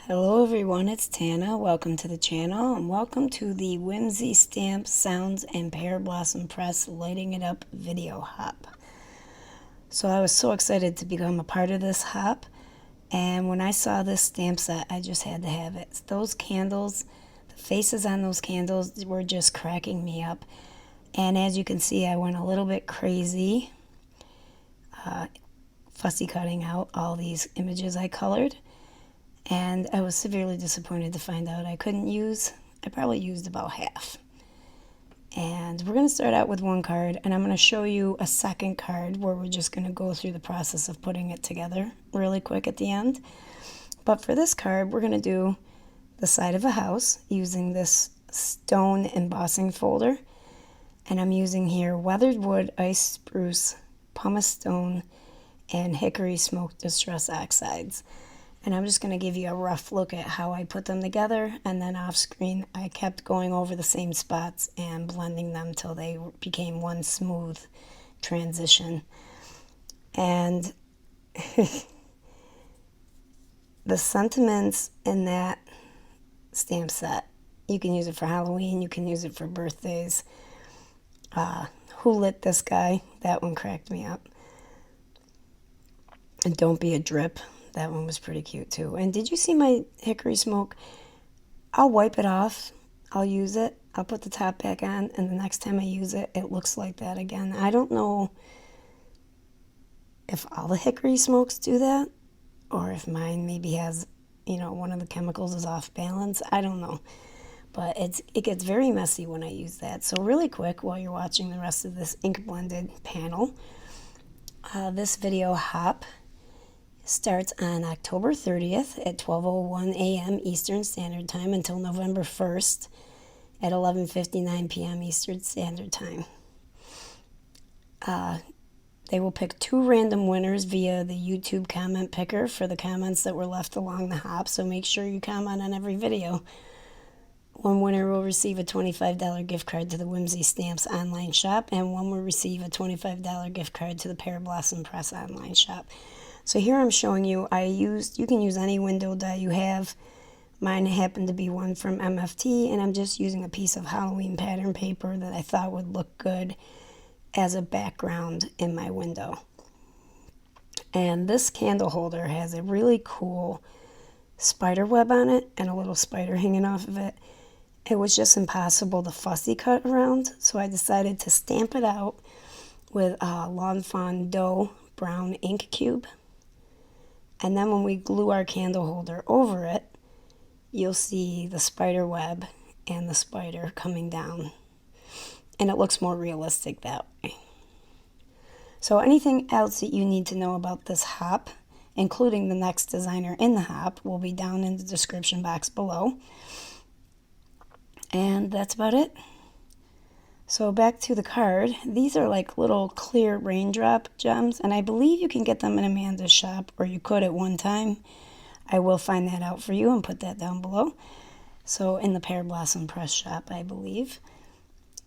Hello everyone, it's Tana. Welcome to the channel and welcome to the Whimsy Stamps Sounds and Pear Blossom Press Lighting It Up video hop. So I was so excited to become a part of this hop, and when I saw this stamp set I just had to have it. Those candles, the faces on those candles were just cracking me up, and as you can see I went a little bit crazy fussy cutting out all these images I colored. And I was severely disappointed to find out I probably used about half. And we're going to start out with one card, and I'm going to show you a second card where we're just going to go through the process of putting it together really quick at the end. But for this card, we're going to do the side of a house using this stone embossing folder. And I'm using here weathered wood, ice spruce, pumice stone, and hickory smoke distress oxides. And I'm just going to give you a rough look at how I put them together, and then off screen I kept going over the same spots and blending them till they became one smooth transition. And the sentiments in that stamp set, you can use it for Halloween, you can use it for birthdays. Who lit this guy? That one cracked me up. And don't be a drip. That one was pretty cute too. And did you see my hickory smoke? I'll wipe it off. I'll use it. I'll put the top back on, and the next time I use it, it looks like that again. I don't know if all the hickory smokes do that, or if mine maybe has, one of the chemicals is off balance. I don't know. But it gets very messy when I use that. So really quick, while you're watching the rest of this ink blended panel, this video hop starts on October 30th at 12:01 a.m. Eastern Standard Time until November 1st at 11:59 p.m. Eastern Standard Time. They will pick 2 random winners via the YouTube comment picker for the comments that were left along the hop, so make sure you comment on every video. One winner will receive a $25 gift card to the Whimsy Stamps Online Shop, and one will receive a $25 gift card to the Pear Blossom Press Online Shop. So here I'm showing you, you can use any window die you have. Mine happened to be one from MFT, and I'm just using a piece of Halloween pattern paper that I thought would look good as a background in my window. And this candle holder has a really cool spider web on it and a little spider hanging off of it. It was just impossible to fussy cut around, so I decided to stamp it out with a Lawn Fawn Dough brown ink cube. And then when we glue our candle holder over it, you'll see the spider web and the spider coming down. And it looks more realistic that way. So anything else that you need to know about this hop, including the next designer in the hop, will be down in the description box below. And that's about it. So back to the card. These are like little clear raindrop gems, and I believe you can get them in Amanda's shop, or you could at one time. I will find that out for you and put that down below. So in the Pear Blossom Press shop, I believe.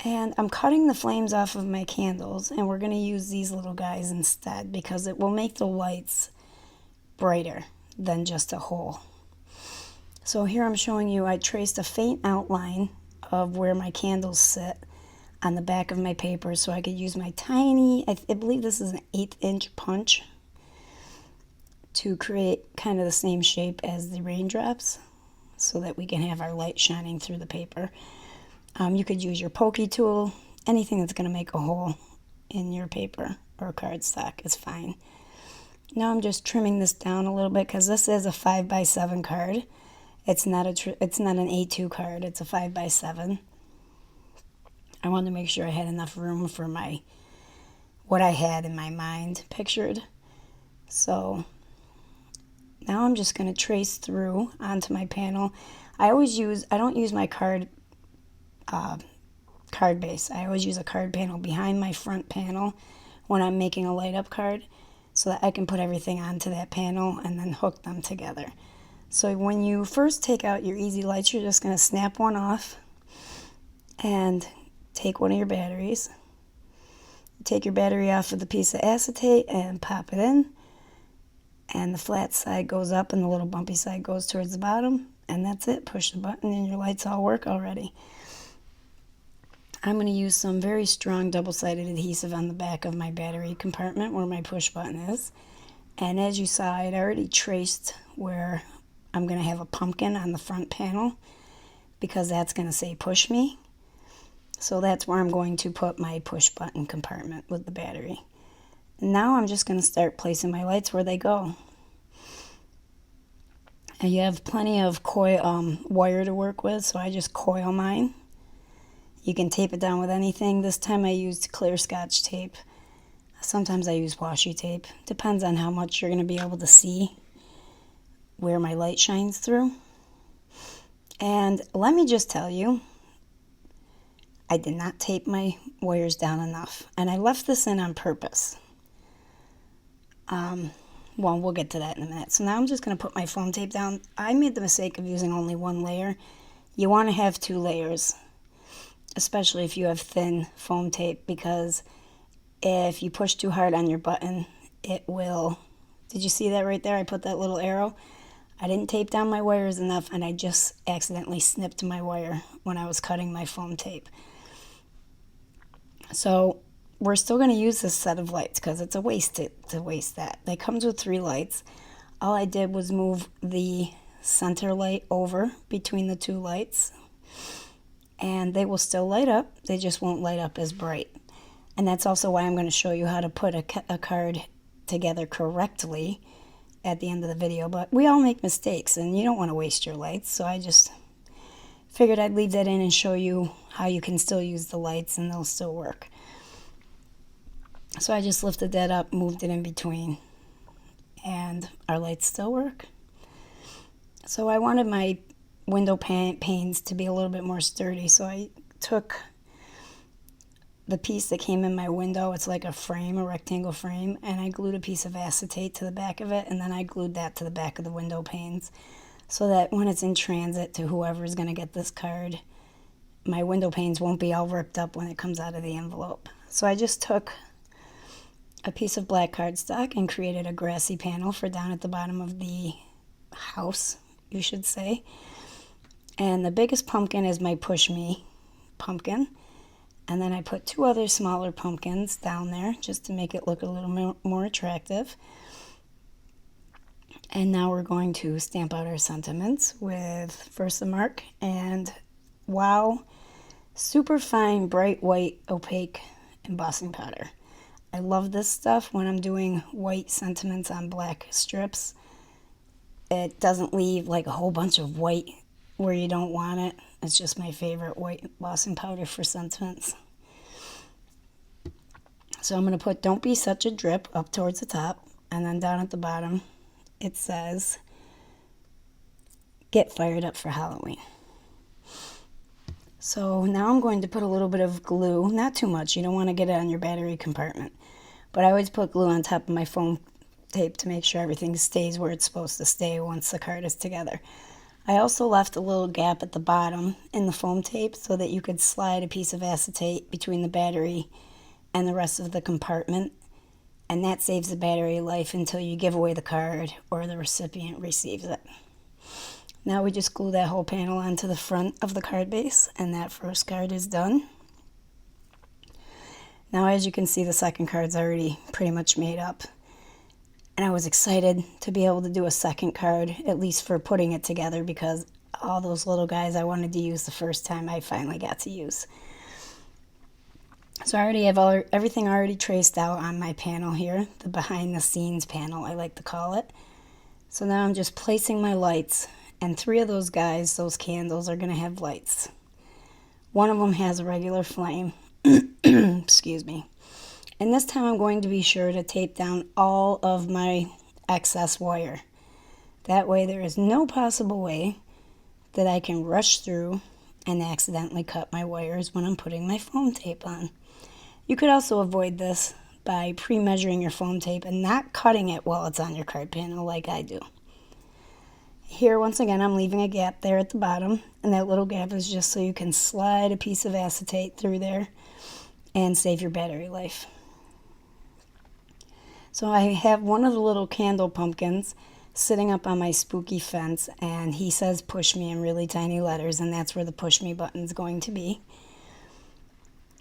And I'm cutting the flames off of my candles, and we're going to use these little guys instead because it will make the lights brighter than just a hole. So here I'm showing you I traced a faint outline of where my candles sit on the back of my paper so I could use my tiny, I believe this is an 1/8" punch, to create kind of the same shape as the raindrops so that we can have our light shining through the paper. You could use your pokey tool, anything that's going to make a hole in your paper or cardstock is fine. Now I'm just trimming this down a little bit because this is a 5x7 card. It's not an A2 card, it's a 5x7. I wanted to make sure I had enough room for what I had in my mind pictured. So now I'm just going to trace through onto my panel. I don't use my card base. I always use a card panel behind my front panel when I'm making a light up card so that I can put everything onto that panel and then hook them together. So when you first take out your easy lights, you're just going to snap one off and take one of your batteries. Take your battery off with a piece of acetate and pop it in. and the flat side goes up and the little bumpy side goes towards the bottom, and that's it. Push the button and your lights all work already. I'm going to use some very strong double-sided adhesive on the back of my battery compartment where my push button is. And as you saw, I'd already traced where I'm going to have a pumpkin on the front panel because that's going to say push me. So that's where I'm going to put my push button compartment with the battery. Now I'm just going to start placing my lights where they go. And you have plenty of coil wire to work with, so I just coil mine. You can tape it down with anything. This time I used clear Scotch tape. Sometimes I use washi tape. Depends on how much you're going to be able to see where my light shines through. And let me just tell you, I did not tape my wires down enough. And I left this in on purpose. Well, we'll get to that in a minute. So now I'm just going to put my foam tape down. I made the mistake of using only one layer. You want to have 2 layers, especially if you have thin foam tape, because if you push too hard on your button, it will... Did you see that right there? I put that little arrow. I didn't tape down my wires enough, and I just accidentally snipped my wire when I was cutting my foam tape. So we're still going to use this set of lights because it's a waste to waste that. It comes with 3 lights. All I did was move the center light over between the 2 lights, and they will still light up. They just won't light up as bright. And that's also why I'm going to show you how to put a card together correctly at the end of the video. But we all make mistakes, and you don't want to waste your lights, so I just figured I'd leave that in and show you how you can still use the lights and they'll still work. So I just lifted that up, moved it in between, and our lights still work. So I wanted my window panes to be a little bit more sturdy, so I took the piece that came in my window. It's like a frame, a rectangle frame, and I glued a piece of acetate to the back of it, and then I glued that to the back of the window panes so that when it's in transit to whoever's going to get this card, my window panes won't be all ripped up when it comes out of the envelope. So I just took a piece of black cardstock and created a grassy panel for down at the bottom of the house, you should say. And the biggest pumpkin is my Push Me pumpkin. And then I put 2 other smaller pumpkins down there just to make it look a little more attractive. And now we're going to stamp out our sentiments with Versamark and Wow super fine bright white opaque embossing powder. I love this stuff when I'm doing white sentiments on black strips. It doesn't leave like a whole bunch of white where you don't want it. It's just my favorite white embossing powder for sentiments. So I'm going to put Don't Be Such a Drip up towards the top, and then down at the bottom it says Get Fired Up for Halloween. So now I'm going to put a little bit of glue, not too much, you don't want to get it on your battery compartment, but I always put glue on top of my foam tape to make sure everything stays where it's supposed to stay once the card is together. I also left a little gap at the bottom in the foam tape so that you could slide a piece of acetate between the battery and the rest of the compartment, and that saves the battery life until you give away the card or the recipient receives it. Now we just glue that whole panel onto the front of the card base, and that first card is done. Now as you can see, the second card's already pretty much made up. And I was excited to be able to do a second card, at least for putting it together, because all those little guys I wanted to use the first time I finally got to use. So I already have everything already traced out on my panel here, the behind the scenes panel I like to call it. So now I'm just placing my lights, and 3 of those guys, those candles, are going to have lights. One of them has a regular flame. Excuse me. And this time I'm going to be sure to tape down all of my excess wire. That way there is no possible way that I can rush through and accidentally cut my wires when I'm putting my foam tape on. You could also avoid this by pre-measuring your foam tape and not cutting it while it's on your card panel like I do. Here, once again, I'm leaving a gap there at the bottom, and that little gap is just so you can slide a piece of acetate through there and save your battery life. So I have one of the little candle pumpkins sitting up on my spooky fence, and he says push me in really tiny letters, and that's where the push me button is going to be.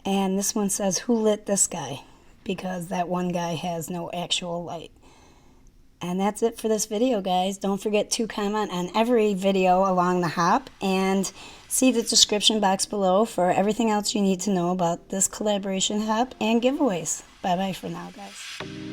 And this one says, who lit this guy? Because that one guy has no actual light. And that's it for this video, guys. Don't forget to comment on every video along the hop, and see the description box below for everything else you need to know about this collaboration hop and giveaways. Bye bye for now, guys.